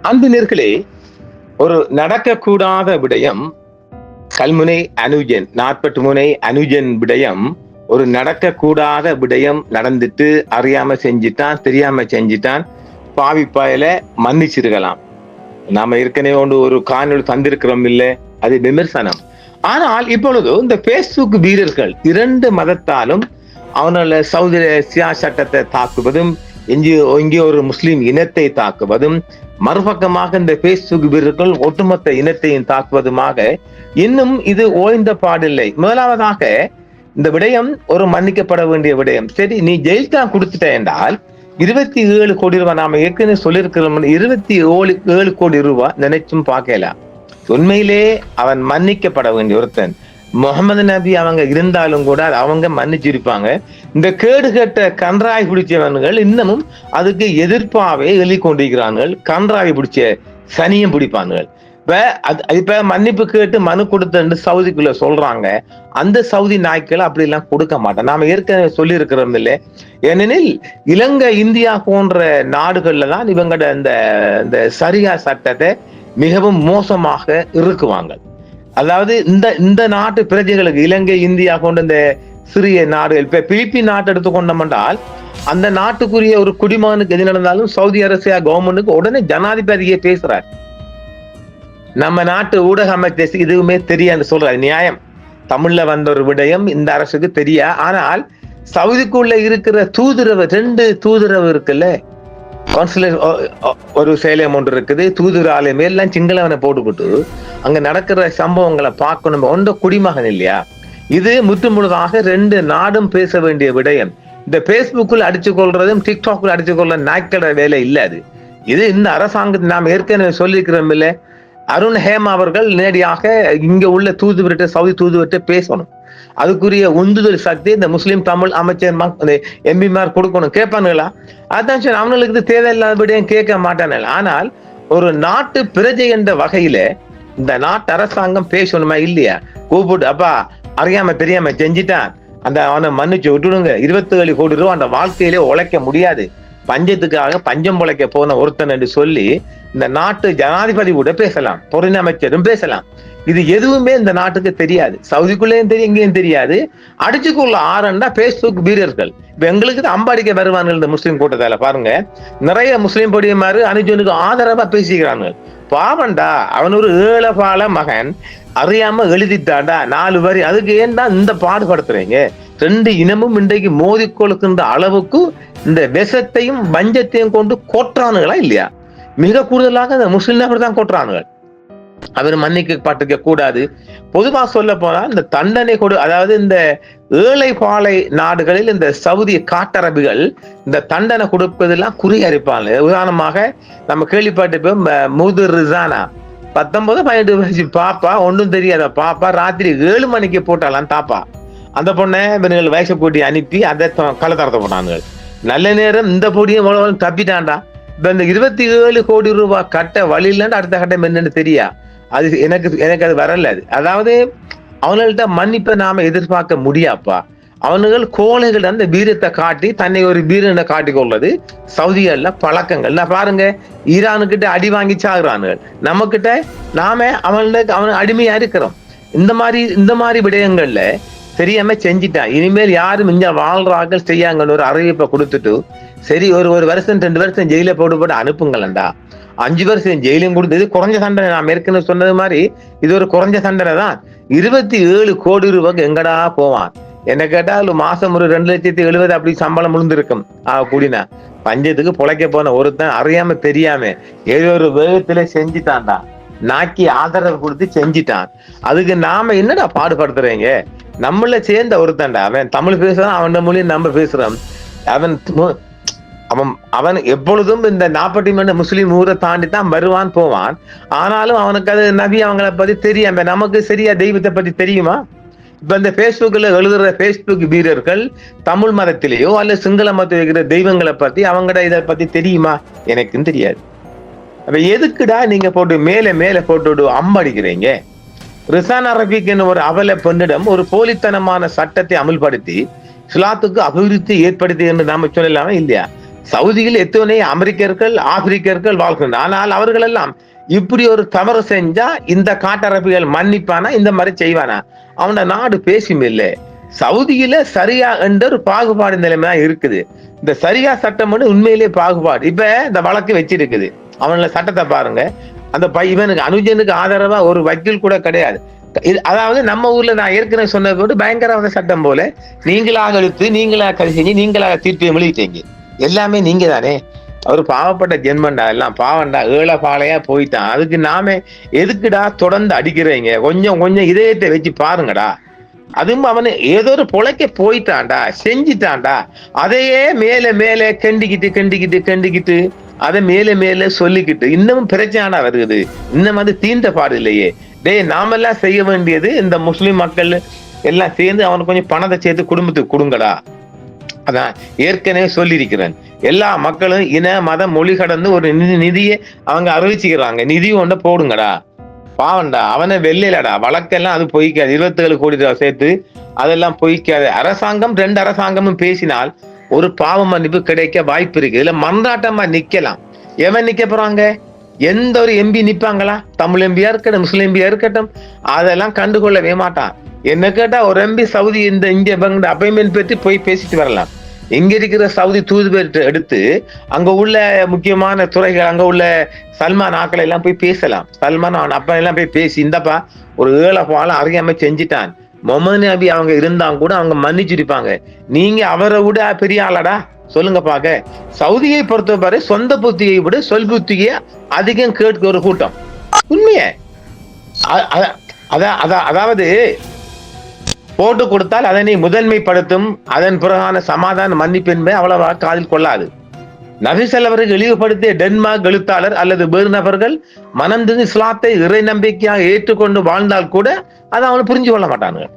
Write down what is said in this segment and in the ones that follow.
அன்பினர்களே, ஒரு நடக்கக்கூடாத விடயம் கல்முனை அனுஜன் 43 அனுஜன் விடயம் ஒரு நடக்கக்கூடாத விடயம் நடந்துட்டு அறியாம செஞ்சிட்டான், தெரியாம செஞ்சிட்டான், பாவி பயல மன்னிச்சிருக்கலாம். நாம ஏற்கனவே ஒரு காணொளி தந்திருக்கிறோம் இல்ல, அது விமர்சனம். ஆனால் இப்பொழுது இந்த பேஸ்புக் வீரர்கள் 2 மதத்தாலும் அவனால சவுதி சியா சட்டத்தை தாக்குவதும், இங்கே ஒரு முஸ்லிம் இனத்தை தாக்குவதும், மறுபக்கமாக இந்த பேஸ்புக் வீரர்கள் ஒட்டுமொத்த இனத்தையும் தாக்குவதுமாக இன்னும் இது ஓய்ந்த பாடில்லை. முதலாவதாக இந்த விடயம் ஒரு மன்னிக்கப்பட வேண்டிய விடயம். சரி, நீ ஜெயில் தான் கொடுத்துட்ட என்றால் 27 கோடி ரூபாய், நாம ஏற்கனவே சொல்லியிருக்கிறோம், 27 கோடி ரூபாய் நினைச்சும் பார்க்கலாம். உண்மையிலே அவன் மன்னிக்கப்பட வேண்டிய ஒருத்தன். முகமது நபி அவங்க இருந்தாலும் கூட அவங்க மன்னிச்சிருப்பாங்க. இந்த கேடு கேட்ட கன்றாய் பிடிச்சவன்கள் இன்னமும் அதுக்கு எதிர்ப்பாவே எழுதி கொண்டிருக்கிறார்கள். கன்றாய் பிடிச்ச சனியும் பிடிப்பான்கள். இப்ப மன்னிப்பு கேட்டு மனு கொடுத்து சவுதிக்குள்ள சொல்றாங்க. அந்த சவுதி நாய்க்கள் அப்படி எல்லாம் கொடுக்க மாட்டேன். நாம ஏற்கனவே சொல்லி இருக்கிறோம் இல்லை. ஏனெனில் இலங்கை, இந்தியா போன்ற நாடுகள்ல தான் இவங்களோட இந்த சரியா சட்டத்தை மிகவும் மோசமாக இருக்குவாங்க. அதாவது இந்த நாட்டு பிரஜைகளுக்கு, இலங்கை, இந்தியா போன்ற இந்த சிறிய நாடுகள், இப்ப பிலிப்பின் நாட்டை எடுத்துக்கொண்டோம்னால் அந்த நாட்டுக்குரிய ஒரு குடிமகனுக்கு எது நடந்தாலும் சவுதி அரசியா கவர்மெண்ட்டுக்கு உடனே ஜனாதிபதியே பேசுறார். நம்ம நாட்டு ஊடக அமைச்சர் இதுவுமே தெரியாது சொல்றாரு. நியாயம், தமிழ்ல வந்த ஒரு விடயம் இந்த அரசுக்கு தெரியா. ஆனால் சவுதிக்குள்ள இருக்கிற தூதரவு, 2 தூதரவு இருக்குல்ல, கான்சுலேட் ஒரு சேலம் ஒன்று இருக்குது, தூதர் ஆலயம் எல்லாம் சிங்களவனை போட்டுக்கிட்டு அங்க நடக்கிற சம்பவங்களை பார்க்கணும். ஒன்ற குடிமகன் இல்லையா? இது முற்றுமுழுதாக 2 நாடும் பேச வேண்டிய விடயம். இந்த பேஸ்புக்கில் அடிச்சு கொள்றதும் டிக்டாக்ல அடிச்சு கொள்ற நாய்க்கட வேலை இல்ல. இது இந்த அரசாங்கத்தை நாம் ஏற்கனவே சொல்லியிருக்கிறோம் இல்ல. அருண் ஹேமா அவர்கள் நேரடியாக இங்க உள்ள தூதுவர்கிட்ட, சவுதி தூதுவர்கிட்ட பேசணும். அதுக்குரிய உந்துதல் சக்தி இந்த முஸ்லிம் தமிழ் அமைச்சர் எம்பிமார் கொடுக்கணும். கேட்பானுங்களா? அதான் சரி, அவங்களுக்கு தேவையில்லாதபடியும் கேட்க மாட்டானுங்க. ஆனால் ஒரு நாட்டு பிரஜை என்ற வகையில இந்த நாட்டு அரசாங்கம் பேசணுமா இல்லையா? கூப்பிட்டு, அப்பா அறியாம தெரியாம செஞ்சிட்டான், அந்த அவனை மன்னிச்சு விட்டுடுங்க, 27 கோடி ரூபாய் அந்த வாழ்க்கையிலே உழைக்க முடியாது, பஞ்சத்துக்காக பஞ்சம் பொழைக்க போன ஒருத்தன் என்று சொல்லி இந்த நாட்டு ஜனாதிபதி கூட பேசலாம், பொருள் அமைச்சரும் பேசலாம். இது எதுவுமே இந்த நாட்டுக்கு தெரியாது. சவுதிக்குள்ளேயும் தெரியும், எங்கேயும் தெரியாது. அடிச்சுக்குள்ள ஆரண்டா பேஸ்புக் வீரர்கள். இப்ப எங்களுக்கு அம்பாடிக்க வருவார்கள் இந்த முஸ்லீம் கூட்டத்தால. பாருங்க, நிறைய முஸ்லீம் பொடியமாரு அனுஜனுக்கு ஆதரவா பேசிக்கிறாங்க. பாவண்டா, அவன் ஒரு ஏழபால மகன், அறியாம எழுதிட்டாண்டா 4 வரி. அதுக்கு ஏன்டா இந்த பாடுபடுத்துறீங்க? 2 இனமும் இன்றைக்கு மோதி கொள்கின்ற அளவுக்கு இந்த விஷத்தையும் பஞ்சத்தையும் கொண்டு கொட்டுறானுங்களா இல்லையா? மிக கூடுதலாக இந்த முஸ்லிம் அப்படிதான் கொட்டுறானுங்கள். அவர் மன்னிக்கப்பட்டிருக்க கூடாது. பொதுவா சொல்ல போனா இந்த தண்டனை அதாவது இந்த ஏழை பாலை நாடுகளில் இந்த சவுதி காட்டரபிகள் இந்த தண்டனை கொடுப்பதெல்லாம் குறியறிப்பாங்க. உதாரணமாக நம்ம கேள்விப்பட்டு முதுர் ரிசானா 19-18 வயசு பாப்பா, ஒன்றும் தெரியாத பாப்பா, ராத்திரி 7 மணிக்கு போட்டாலாம் தாப்பா. அந்த பொண்ணை இவர்கள் வயசை கூட்டி அனுப்பி அதை கலத்தரத்த போனாங்க. நல்ல நேரம் இந்த பொடியும் தப்பிட்டான்டா. இப்ப இந்த 27 கோடி ரூபாய் கட்ட வழி இல்லைன்னு அடுத்த கட்டம் என்னன்னு தெரியா? அது எனக்கு அது வரல. அதாவது அவங்கள்ட்ட மன்னிப்பை நாம எதிர்பார்க்க முடியாப்பா. அவனுகள் கோழைகள் அந்த வீரத்தை காட்டி தன்னை ஒரு வீரனை காட்டிக் கொள்வது சவுதிகள்ல பழக்கங்கள். நான் பாருங்க, ஈரானுக்கிட்ட அடி வாங்கி சாகுறானுகள், நம்ம கிட்ட நாம அவன் அடிமையா இருக்கிறோம். இந்த மாதிரி விடயங்கள்ல தெரியாம செஞ்சிட்டான். இனிமேல் யாரும் இங்க வாழ்றார்கள் செய்யாங்கன்னு ஒரு அறிவிப்பை கொடுத்துட்டு, சரி ஒரு வருஷம் 2 வருஷம் ஜெயில போட்டு அனுப்புங்களா, 5 வருஷம் ஜெயிலும் கொடுத்தது குறைஞ்ச தண்டனை. நான் ஏற்கனவே சொன்னது மாதிரி இது ஒரு குறைஞ்ச தண்டனை தான். 27 கோடி ரூபாய்க்கு எங்கடா போவான்? என்ன கேட்டால் மாசம் ஒரு 2,70,000 அப்படி சம்பளம் விழுந்திருக்கும். கூடினா பஞ்சத்துக்கு பொழைக்க போன ஒருத்தன் அறியாம தெரியாம ஏதோ ஒரு வேகத்துல செஞ்சுட்டான்டா, நாக்கி ஆதரவு கொடுத்து செஞ்சிட்டான். அதுக்கு நாம என்னடா பாடுபடுத்துறீங்க? நம்மள சேர்ந்த ஒருத்தன்டா, அவன் தமிழ் பேசுறான், அவன் மொழியை நம்ம பேசுறோம். அவன் எப்பொழுதும் இந்த 40 முஸ்லீம் ஊரை தாண்டி தான் வருவான் போவான். ஆனாலும் அவனுக்கு அது நபி அவங்களை பத்தி தெரியாம, நமக்கு சரியா தெய்வத்தை பத்தி தெரியுமா? இப்ப இந்த பேஸ்புக்ல எழுதுற பேஸ்புக் வீரர்கள் தமிழ் மதத்திலேயோ அல்ல சிங்கள மதத்தில் இருக்கிற தெய்வங்களை பத்தி அவங்கட இதை பத்தி தெரியுமா? எனக்கும் தெரியாது. அப்ப எதுக்குடா நீங்க போட்டு மேல போட்டு அம்படிக்கிறீங்க? ரிசானா ரஃபீக் என்ற ஒரு அவல பெண்ணிடம் ஒரு போலித்தனமான சட்டத்தை அமல்படுத்தி இஸ்லாத்துக்கு அபிவிருத்தி ஏற்படுத்தி என்று நாம சொல்லலாமா இல்லையா? சவுதியில் எத்தனை அமெரிக்கர்கள் ஆப்பிரிக்கர்கள் வாழ்கின்றனர். ஆனால் அவர்கள் எல்லாம் இப்படி ஒரு தவறு செஞ்சா இந்த காட்டரபிகள் மன்னிப்பானா, இந்த மாதிரி செய்வானா? அவன நாடு பேசும் இல்லை. சவுதியில சரியா என்ற ஒரு பாகுபாடு நிலைமை இருக்குது. இந்த சரியா சட்டம் உண்மையிலேயே பாகுபாடு. இப்ப இந்த வழக்கு வச்சிருக்குது, அவன சட்டத்தை பாருங்க. அந்த இவனுக்கு அனுஜனுக்கு ஆதரவா ஒரு வக்கீல் கூட கிடையாது. அதாவது நம்ம ஊர்ல நான் ஏற்கனவே சொன்னதோடு பயங்கரவாத சட்டம் போல நீங்களாக எழுத்து, நீங்களாக கதை செஞ்சு, நீங்களாக தீர்ப்பு எழுதிட்டீங்க. எல்லாமே நீங்க தானே. அவர் பாவப்பட்ட ஜென்மண்டா, எல்லாம் பாவண்டா, ஏழை பாலையா போயிட்டான். அதுக்கு நாம எதுக்குடா தொடர்ந்து அடிக்கிறீங்க? கொஞ்சம் கொஞ்சம் இதயத்தை வச்சு பாருங்கடா. அதுவும் அவனு ஏதோ ஒரு பொழைக்க போயிட்டான்டா, செஞ்சிட்டான்டா. அதையே மேல மேல கண்டிக்கிட்டு அதை மேல மேல சொல்லிக்கிட்டு இன்னமும் பிரச்சனை வருது. இன்னும் அது தீண்ட பாடு இல்லையே. நாமெல்லாம் செய்ய வேண்டியது, இந்த முஸ்லிம் மக்கள் எல்லாம் சேர்ந்து அவனுக்கு கொஞ்சம் பணத்தை சேர்த்து குடும்பத்துக்கு கொடுங்கடா. அதான் ஏற்கனவே சொல்லியிருக்கிறேன். எல்லா மக்களும் இன மத மொழி கடந்து ஒரு நிதியை அவங்க அறிவிச்சுக்கிறாங்க. நிதி ஒண்ண போடுங்கடா. பாவண்டா, அவனை வெள்ளையிலடா. வழக்கெல்லாம் அது பொய்க்காது. 27 கோடி ரூபாய் சேர்த்து அதெல்லாம் பொய்க்காது. அரசாங்கம் 2 அரசாங்கமும் பேசினால் ஒரு பாவ மன்னிப்பு கிடைக்க வாய்ப்பு இருக்கு. இதுல மன்றாட்டமா நிக்கலாம். எவன் நிக்க போறாங்க? எந்த ஒரு எம்பி நிப்பாங்களா? தமிழ் எம்பியா இருக்கட்டும், முஸ்லிம் எம்பியா இருக்கட்டும், அதெல்லாம் கண்டுகொள்ளவே மாட்டான். என்ன கேட்டா ஒரு எம்பி சவுதி இந்த இந்திய பங்கு அப்பாயின்மெண்ட் பற்றி போய் பேசிட்டு வரலாம். இங்க இருக்கிற சவுதி தூதுபேர் எடுத்து அங்க உள்ள முக்கியமான துறைகள், அங்க உள்ள சல்மான் ஆக்களை எல்லாம் போய் பேசலாம். சல்மான் அவன் அப்பா எல்லாம் போய் பேசி, இந்தப்பா ஒரு ஏழை பாலம் அறியாம செஞ்சுட்டான், முகமது நபி அவங்க இருந்தாங்க கூட அவங்க மன்னிச்சிருப்பாங்க, நீங்க அவரை விட பெரிய ஆளாடா சொல்லுங்க பாக்க. சவுதியை பொறுத்தவரை சொந்த புத்தியை விட சொல் புத்தியை அதிகம் கேட்க ஒரு கூட்டம். உண்மைய அதாவது போட்டு கொடுத்தால் அதனை முதன்மைப்படுத்தும், அதன் பிறகான சமாதான மன்னிப்பு என்பதை அவ்வளவா காதில் கொள்ளாது. நபிசல் அவர்கள் இழிவுபடுத்திய டென்மார்க் எழுத்தாளர் அல்லது வேறு நபர்கள் மனம் திறந்து இஸ்லாத்தை இறை நம்பிக்கையாக ஏற்றுக்கொண்டு வாழ்ந்தால் கூட அதை அவனை புரிஞ்சு கொள்ள மாட்டானுங்க.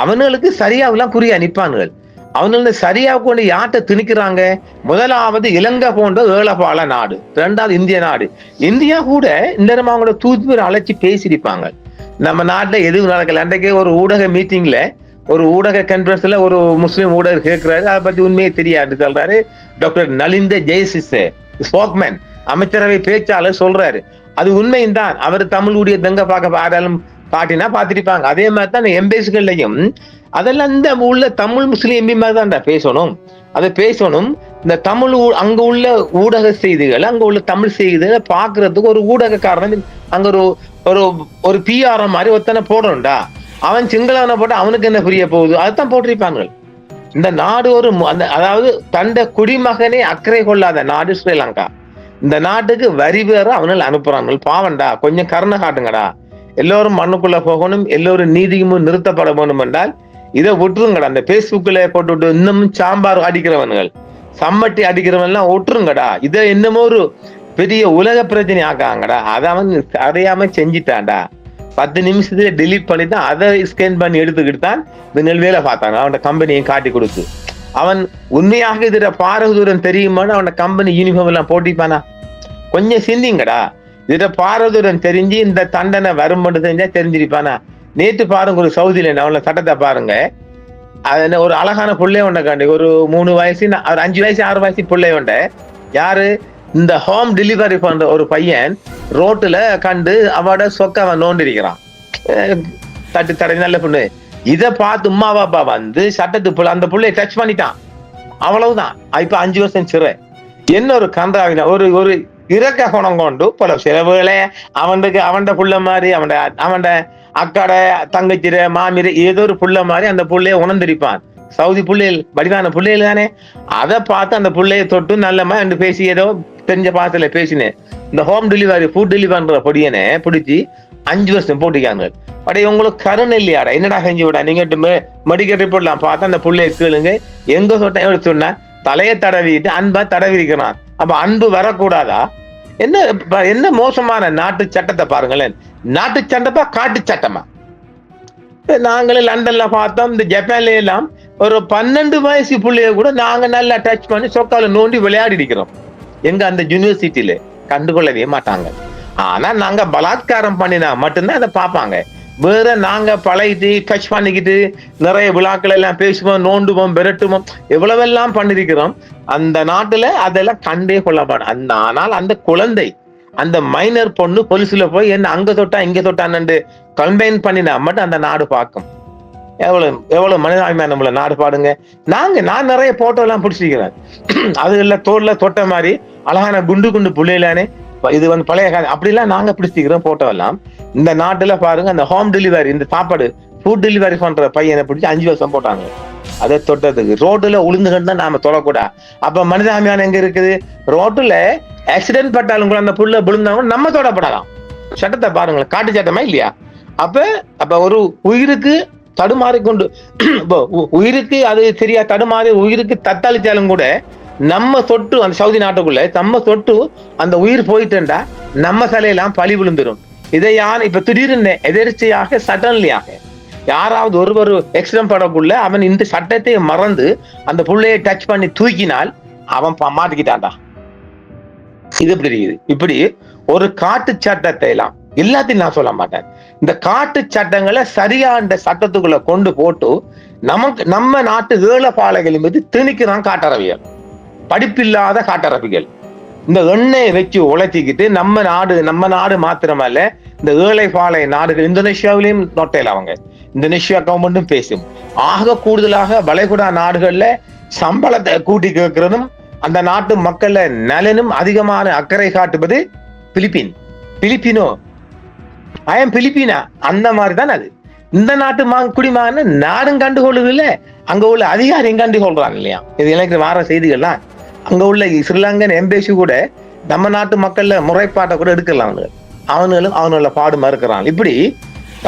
அவனுங்களுக்கு சரியாவெல்லாம் குறி அனுப்பானுகள். அவனுங்க சரியா கொண்டு யார்கிட்ட திணிக்கிறாங்க? முதலாவது இலங்கை போன்ற ஏழபால நாடு, 2வது இந்திய நாடு. இந்தியா கூட இந்த அவங்களோட தூதுவர் அழைச்சி பேசியிருப்பாங்க. நம்ம நாட்டுல எதுவும் நடக்கல. அன்றைக்கே ஒரு ஊடக மீட்டிங்ல, ஒரு ஊடக கான்பரன்ஸ்ல ஒரு முஸ்லீம் ஊடகர் கேட்கிறாரு, அதை பத்தி உண்மையே தெரியாது சொல்றாரு. டாக்டர் நலிந்த ஜெயசிஸ் ஸ்போக்மேன், அமைச்சரவை பேச்சாளர் சொல்றாரு. அது உண்மையும் தான். அவர் தமிழ் ஊழிய தங்க பார்க்க ஆடாலும் பாட்டினா பார்த்திருப்பாங்க. அதே மாதிரி தான் எம்பேசிகள்லையும் அதெல்லாம் இந்த உள்ள தமிழ் முஸ்லீம் எம்பி மாதிரி தான்டா பேசணும். அதை பேசணும். இந்த தமிழ் அங்க உள்ள ஊடக செய்திகள், அங்க உள்ள தமிழ் செய்திகளை பாக்குறதுக்கு ஒரு ஊடகக்காரன் அங்க ஒரு பிஆர் மாதிரி ஒருத்தனை போடணும்டா. அவன் சிங்களவனை போட்டு அவனுக்கு என்ன புரிய போகுது? அதுதான் போட்டிருப்பாங்க. இந்த நாடு ஒரு அதாவது தண்ட குடிமகனே அக்கறை கொள்ளாத நாடு ஸ்ரீலங்கா. இந்த நாட்டுக்கு வரி வேற அவனால் அனுப்புறாங்க. பாவண்டா, கொஞ்சம் கருணை காட்டுங்கடா. எல்லோரும் மண்ணுக்குள்ள போகணும், எல்லோரும் நீதியும் நிறுத்தப்பட வேணும் என்றால் இதை விட்டுருங்கடா. அந்த பேஸ்புக்ல போட்டு இன்னமும் சாம்பார் அடிக்கிறவன்கள், சம்மட்டி அடிக்கிறவன்லாம் விட்டுருங்கடா. இதை என்னமோ ஒரு பெரிய உலக பிரச்சனை ஆக்காங்கடா. அதை அவன் அறியாம செஞ்சிட்டான்டா. 10 நிமிஷத்துல டெலீட் பண்ணித்தான் அதை ஸ்கேன் பண்ணி எடுத்துக்கிட்டு தான் இந்த நெல்வேலை பார்த்தாங்க. அவனோட கம்பெனியை காட்டி கொடுத்து அவன் உண்மையாக இதுல பாரதூரம் தெரியுமான்னு அவனோட கம்பெனி யூனிஃபார்ம் எல்லாம் போட்டிப்பானா? கொஞ்சம் சிந்திங்கடா. இதுல பாரதூரம் தெரிஞ்சு இந்த தண்டனை வரும்போது தெரிஞ்சா தெரிஞ்சிருப்பானா? நேற்று பாருங்க, ஒரு சவுதியில அவன சட்டத்தை பாருங்க. அது ஒரு அழகான பிள்ளைய ஒன்றை காண்டி, ஒரு 3 வயசு, ஒரு 5 வயசு 6 வயசு பிள்ளைய ஒன்றை, யாரு இந்த ஹோம் டெலிவரி பண்ற ஒரு பையன் ரோட்டுல கண்டு அவட சொக்க அவன் நோண்டிருக்கிறான். தட்டு தடை நல்ல பொண்ணு. இதை பார்த்து உமா பாப்பா வந்து சட்டத்துக்குள்ள அந்த பிள்ளைய டச் பண்ணிட்டான். அவ்வளவுதான். இப்ப 5 வருஷம் சிறை. என்ன ஒரு கன்றாவின ஒரு இறக்க குணம் கொண்டு பல சிலவுகளே அவன்ட புள்ள மாதிரி, அவன்ட அக்காட தங்கச்சிர மாமிர ஏதோ ஒரு புள்ள மாதிரி அந்த புள்ளைய உணர்ந்திருப்பான். சவுதி பிள்ளைகள் வடிவான பிள்ளைகள் தானே. அதை பார்த்து அந்த பிள்ளைய தொட்டு நல்லமா என்று பேசி ஏதோ தெரிஞ்ச பாசத்துல பேசினேன். இந்த ஹோம் டெலிவரி ஃபுட் டெலிவரின்ற பொடியனை பிடிச்சி 5 வருஷம் போட்டிக்காங்க. அடைய உங்களுக்கு கருணை இல்லையாடா? என்னடா செஞ்சு விடா? நீங்க மெடிக்கல் ரிப்போர்ட்லாம் பார்த்து அந்த பிள்ளைய கேளுங்க. எங்க சொன்ன சொன்னா தலையை தடவிட்டு அன்பா தடவி இருக்கிறான். அப்ப அன்பு வரக்கூடாதா? என்ன மோசமான நாட்டு சட்டத்தை பாருங்களேன். நாட்டு சட்டப்பா காட்டு சட்டமா? நாங்களே லண்டன்ல பார்த்தோம், இந்த ஜப்பான்ல எல்லாம் ஒரு 12 வயசு பிள்ளைய கூட நாங்க நல்லா டச் பண்ணி சொக்கால நோண்டி விளையாடி இருக்கிறோம். எங்க அந்த யூனிவர்சிட்டியில கண்டுகொள்ளவே மாட்டாங்க. ஆனா நாங்க பலாத்காரம் பண்ணினா மட்டும்தான் அதை பார்ப்பாங்க. வேற நாங்க பழகிட்டு டச் பண்ணிக்கிட்டு நிறைய விழாக்கள் எல்லாம் பேசுவோம், நோண்டுவோம், விரட்டுவோம், எவ்வளவெல்லாம் பண்ணிருக்கிறோம். அந்த நாட்டுல அதெல்லாம் கண்டே கொள்ளப்படும். ஆனால் அந்த குழந்தை, அந்த மைனர் பொண்ணு போலீஸ்ல போய் என்ன அங்க தொட்டா இங்க தொட்டான்னு கம்பைன் பண்ணினா மட்டும் அந்த நாடு பார்க்கும். எவ்வளவு மனிதாபிமானம் நம்மள நாடு பாடுங்க. நான் நிறைய போட்டோ எல்லாம் பிடிச்சிருக்கிறேன். அது எல்லாம் தோல்ல தொட்ட மாதிரி அழகான குண்டு குண்டு புள்ளையிலானே. இது பழைய காலம் அப்படிலாம் நாங்க பிடிச்சிக்கிறோம் போட்டோ எல்லாம். இந்த நாட்டுல பாருங்க, அந்த ஹோம் டெலிவரி, இந்த சாப்பாடு ஃபுட் டெலிவரி பண்ற பையனை பிடிச்சி 5 வருஷம் போட்டாங்க. அதை தொட்டதுக்கு ரோட்டுல உளுந்துகிட்டு தான் நாம தொடக்கூடாது. அப்ப மனிதாபிமானம் எங்க இருக்குது? ரோட்டுல ஆக்சிடென்ட் பட்டாலும் கூட அந்த புள்ள விழுந்தாலும் நம்ம தொடப்படலாம். சட்டத்தை பாருங்களேன், காட்டு சட்டமா இல்லையா? அப்ப ஒரு உயிருக்கு தடுமாறிக்கொண்டு உயிருக்கு அது சரியா தடுமாறி உயிருக்கு தத்தளிச்சாலும் கூட நம்ம சொட்டு அந்த சவுதி நாட்டுக்குள்ள நம்ம சொட்டு அந்த உயிர் போயிட்டா நம்ம தலையெல்லாம் பழி விழுந்துரும். இதை இப்ப திடீர்னு எதிர்ச்சியாக சடன்லியாக யாராவது ஒருவர் எக்ஸிடென்ட் படக்குள்ள அவன் இந்த சட்டத்தை மறந்து அந்த புள்ளையை டச் பண்ணி தூக்கினால் அவன் மாட்டிக்கிட்டான்டா. இது எப்படி இருக்குது? இப்படி ஒரு காட்டு சட்டத்தை எல்லாம் எல்லாத்தையும் நான் சொல்ல மாட்டேன். இந்த காட்டு சட்டங்களை சரியான சட்டத்துக்குள்ள கொண்டு போட்டு நம்ம நாட்டு ஏழப்பாளைகள் மீது திணிக்கிறான் காட்டரவியல், படிப்பில்லாத காட்டரவிகள். இந்த எண்ணெயை வச்சு உழைச்சிக்கிட்டு நம்ம நாடு மாத்திரமல்ல, இந்த ஏழைப்பாளை நாடுகள் இந்தோனேஷியாவிலையும் நோட்டையில் அவங்க இந்தோனேஷியா கவர்மெண்ட்டும் பேசும். ஆக கூடுதலாக வளைகுடா நாடுகள்ல சம்பளத்தை கூட்டி கேட்கிறதும் அந்த நாட்டு மக்கள்ல நலனும் அதிகமான அக்கறை காட்டுவது பிலிப்பினோ பிலிப்பீனா. அந்த மாதிரிதான் அது. இந்த நாட்டு குடிமகன் நாடும் கண்டுகொள்ளுது இல்ல, அங்க உள்ள அதிகாரியும் கண்டுகொள்றாங்க இல்லையா? இது எனக்கு வார செய்திகள்லாம். அங்க உள்ள ஸ்ரீலங்கன் எம்பேசி கூட நம்ம நாட்டு மக்கள்ல முறைப்பாட்டை கூட எடுக்கலாம். அவனுள்ள பாடு மறுக்கிறான். இப்படி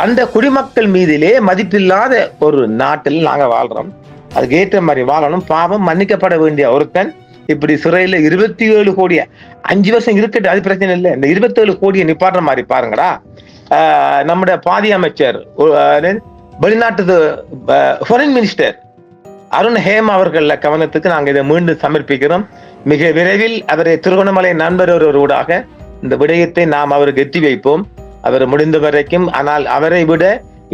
அந்த குடிமக்கள் மீதிலே மதிப்பில்லாத ஒரு நாட்டில் நாங்க வாழ்றோம். அதுக்கு ஏற்ற மாதிரி வாழணும். பாவம் மன்னிக்கப்பட வேண்டிய ஒருத்தன் இப்படி சிறையில 27 கோடிய 5 வருஷம் இருக்கட்டும், அது பிரச்சனை இல்லை. இந்த 27 கோடியை நிப்பாட்டுற மாதிரி பாருங்கடா. நம்முடைய பாதி அமைச்சர், வெளிநாட்டு ஃபாரின் மினிஸ்டர் அருண் ஹேம் அவர்கள் கவனத்துக்கு நாங்கள் இதை மீண்டும் சமர்ப்பிக்கிறோம். மிக விரைவில் அவரை திருகோணமலை நண்பர் ஒருவராக இந்த விடயத்தை நாம் அவருக்கு எட்டி வைப்போம், அவர் முடிந்த வரைக்கும். ஆனால் அவரை விட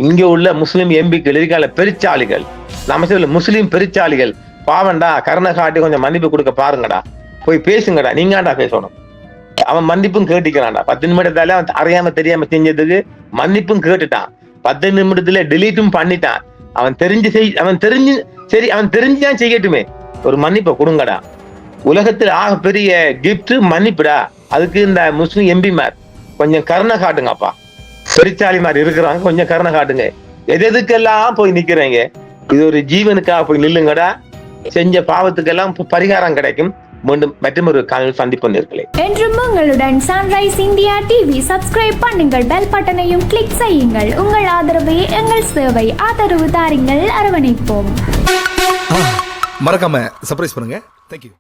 இங்கே உள்ள முஸ்லிம் எம்பிக்கள், எதிர்கால பெருச்சாளிகள், நம்ம சொல்ல முஸ்லிம் பெருச்சாளிகள் பாவண்டா, கருணை காட்டி கொஞ்சம் மன்னிப்பு கொடுக்க பாருங்கடா, போய் பேசுங்கடா. நீங்காண்டா பேசணும். அவன் மன்னிப்பும் கேட்டுக்கிறான்டா. 10 நிமிடத்தால அவன் அறியாம தெரியாம செஞ்சதுக்கு மன்னிப்பும் கேட்டுட்டான். 10 நிமிடத்துல டெலீட்டும் பண்ணிட்டான். அவன் தெரிஞ்சுதான் செய்யட்டுமே, ஒரு மன்னிப்பை கொடுங்கடா. உலகத்தில் ஆக பெரிய கிஃப்ட் மன்னிப்புடா. அதுக்கு இந்த முஸ்லிம் எம்பிமார் கொஞ்சம் கருணை காட்டுங்கப்பா. பெருச்சாலி மாதிரி இருக்கிறாங்க, கொஞ்சம் கருணை காட்டுங்க. எதுக்கெல்லாம் போய் நிக்கிறீங்க? இது ஒரு ஜீவனுக்காக போய் நில்லுங்கடா. செஞ்ச பாவத்துக்கெல்லாம் பரிகாரம் கிடைக்கும். மீண்டும் மற்றொரு காலையில் சந்திப்போம் நேர்களே. என்றும் உங்களுடன் சன்ரைஸ் இந்தியா டிவி சப்ஸ்கிரைப் பண்ணுங்கள், பெல் பட்டனையும் கிளிக் செய்யுங்கள். உங்கள் ஆதரவே எங்கள் சேவை. ஆதரவு தாருங்கள், அரவணைப்போம். மறக்காம சர்ப்ரைஸ் பண்ணுங்க. தேங்க்யூ.